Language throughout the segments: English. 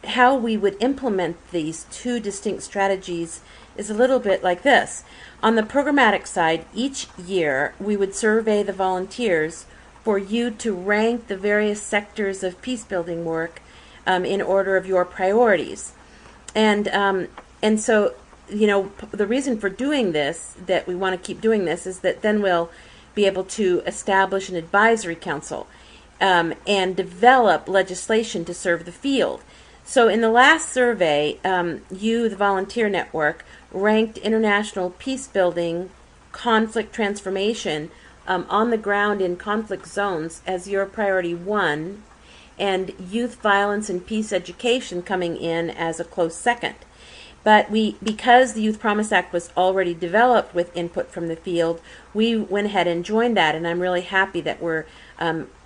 how we would implement these two distinct strategies is a little bit like this. On the programmatic side, each year we would survey the volunteers for you to rank the various sectors of peacebuilding work in order of your priorities. And so, the reason for doing this, that we want to keep doing this, is that then we'll be able to establish an advisory council and develop legislation to serve the field. So in the last survey, you, the volunteer network, ranked international peacebuilding, conflict transformation on the ground in conflict zones as your priority 1, and youth violence and peace education coming in as a close second. But because the Youth Promise Act was already developed with input from the field, we went ahead and joined that, and I'm really happy that we're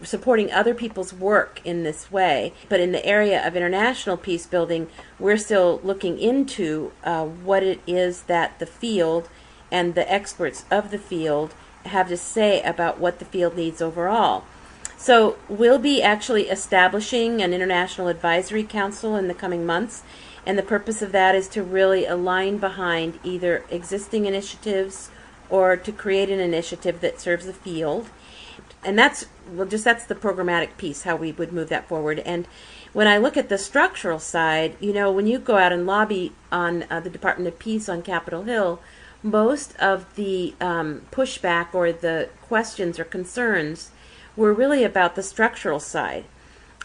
supporting other people's work in this way. But in the area of international peace building, we're still looking into what it is that the field and the experts of the field have to say about what the field needs overall. So we'll be actually establishing an international advisory council in the coming months, and the purpose of that is to really align behind either existing initiatives or to create an initiative that serves the field. And that's the programmatic piece, how we would move that forward. And when I look at the structural side, when you go out and lobby on the Department of Peace on Capitol Hill, most of the pushback or the questions or concerns were really about the structural side.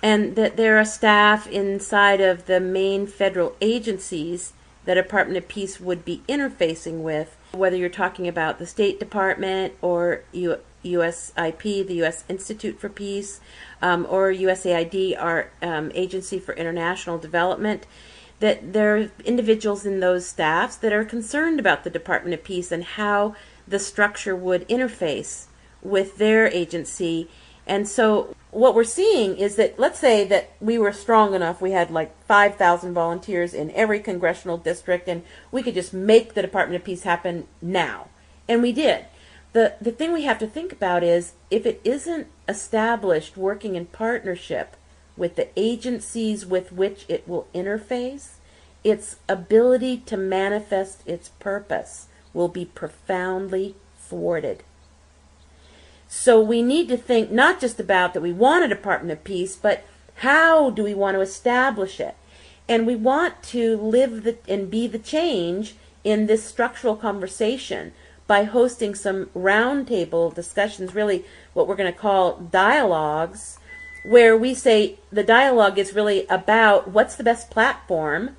And that there are staff inside of the main federal agencies that Department of Peace would be interfacing with, whether you're talking about the State Department or USIP, the U.S. Institute for Peace, or USAID, our Agency for International Development, that there are individuals in those staffs that are concerned about the Department of Peace and how the structure would interface with their agency. And so what we're seeing is that, let's say that we were strong enough, we had like 5,000 volunteers in every congressional district, and we could just make the Department of Peace happen now. And we did. The thing we have to think about is, if it isn't established working in partnership with the agencies with which it will interface, its ability to manifest its purpose will be profoundly thwarted. So we need to think not just about that we want a Department of Peace, but how do we want to establish it? And we want to live and be the change in this structural conversation by hosting some roundtable discussions, really what we're going to call dialogues, where we say the dialogue is really about what's the best platform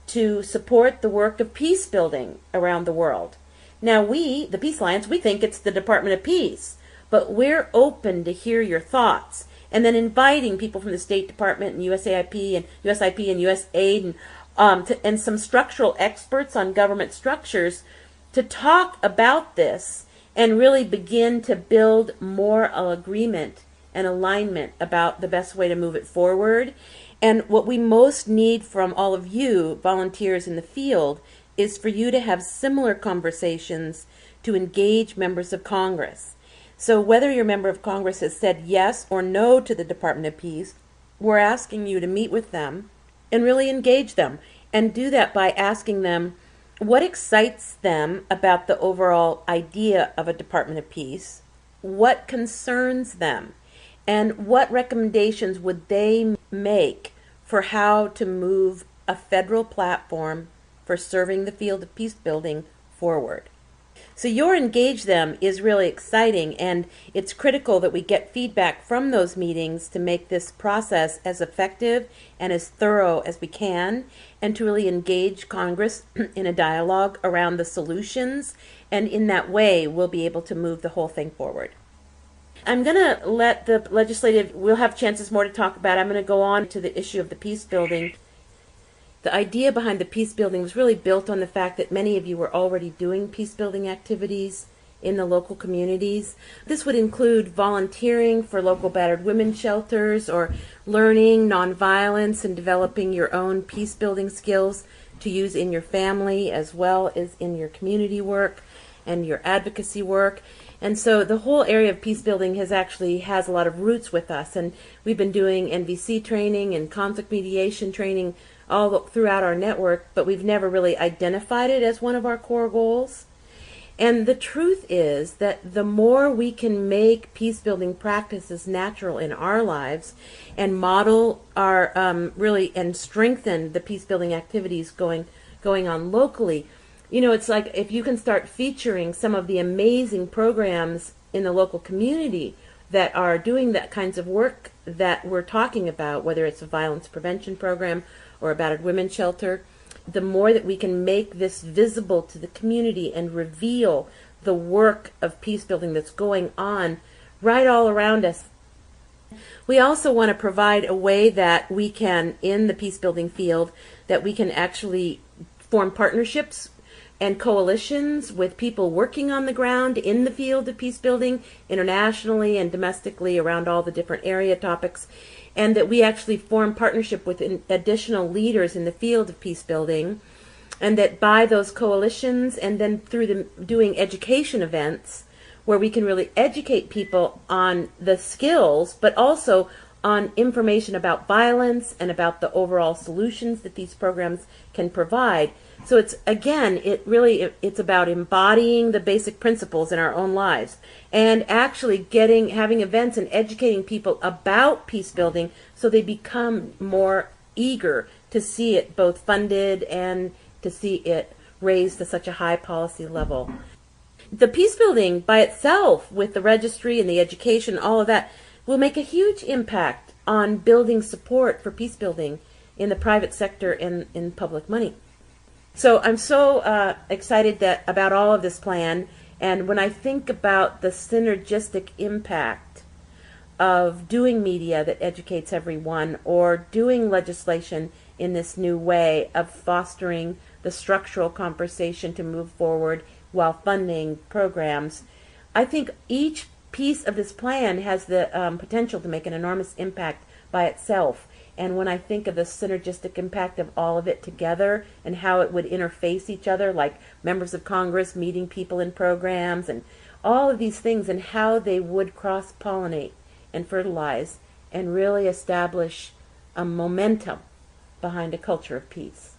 to support the work of peace building around the world. Now we, the Peace Alliance, we think it's the Department of Peace, but we're open to hear your thoughts, and then inviting people from the State Department and USAIP and USAID and some structural experts on government structures to talk about this and really begin to build more agreement and alignment about the best way to move it forward. And what we most need from all of you volunteers in the field is for you to have similar conversations to engage members of Congress. So whether your member of Congress has said yes or no to the Department of Peace, we're asking you to meet with them and really engage them, and do that by asking them what excites them about the overall idea of a Department of Peace, what concerns them, and what recommendations would they make for how to move a federal platform for serving the field of peace building forward. So your engage them is really exciting, and it's critical that we get feedback from those meetings to make this process as effective and as thorough as we can, and to really engage Congress in a dialogue around the solutions, and in that way we'll be able to move the whole thing forward. I'm going to let the legislative, we'll have chances more to talk about. I'm going to go on to the issue of the peace building. The idea behind the peace building was really built on the fact that many of you were already doing peace building activities in the local communities. This would include volunteering for local battered women's shelters, or learning nonviolence and developing your own peace building skills to use in your family as well as in your community work and your advocacy work. And so the whole area of peace building has a lot of roots with us, and we've been doing NVC training and conflict mediation training throughout our network, but we've never really identified it as one of our core goals. And the truth is that the more we can make peace-building practices natural in our lives and model our really and strengthen the peace-building activities going on locally, it's like if you can start featuring some of the amazing programs in the local community that are doing that kinds of work that we're talking about, whether it's a violence prevention program or a battered women's shelter, the more that we can make this visible to the community and reveal the work of peace building that's going on right all around us. We also want to provide a way that we can, in the peace building field, that we can actually form partnerships and coalitions with people working on the ground in the field of peace building, internationally and domestically around all the different area topics, and that we actually form partnership with additional leaders in the field of peace building, and that by those coalitions and then through doing education events where we can really educate people on the skills, but also on information about violence and about the overall solutions that these programs can provide. So it's about embodying the basic principles in our own lives and actually having events and educating people about peace building so they become more eager to see it both funded and to see it raised to such a high policy level. The peace building by itself, with the registry and the education, all of that, will make a huge impact on building support for peace building in the private sector and in public money. So I'm so excited about all of this plan, and when I think about the synergistic impact of doing media that educates everyone or doing legislation in this new way of fostering the structural conversation to move forward while funding programs, I think each piece of this plan has the potential to make an enormous impact by itself. And when I think of the synergistic impact of all of it together and how it would interface each other, like members of Congress meeting people in programs and all of these things, and how they would cross-pollinate and fertilize and really establish a momentum behind a culture of peace.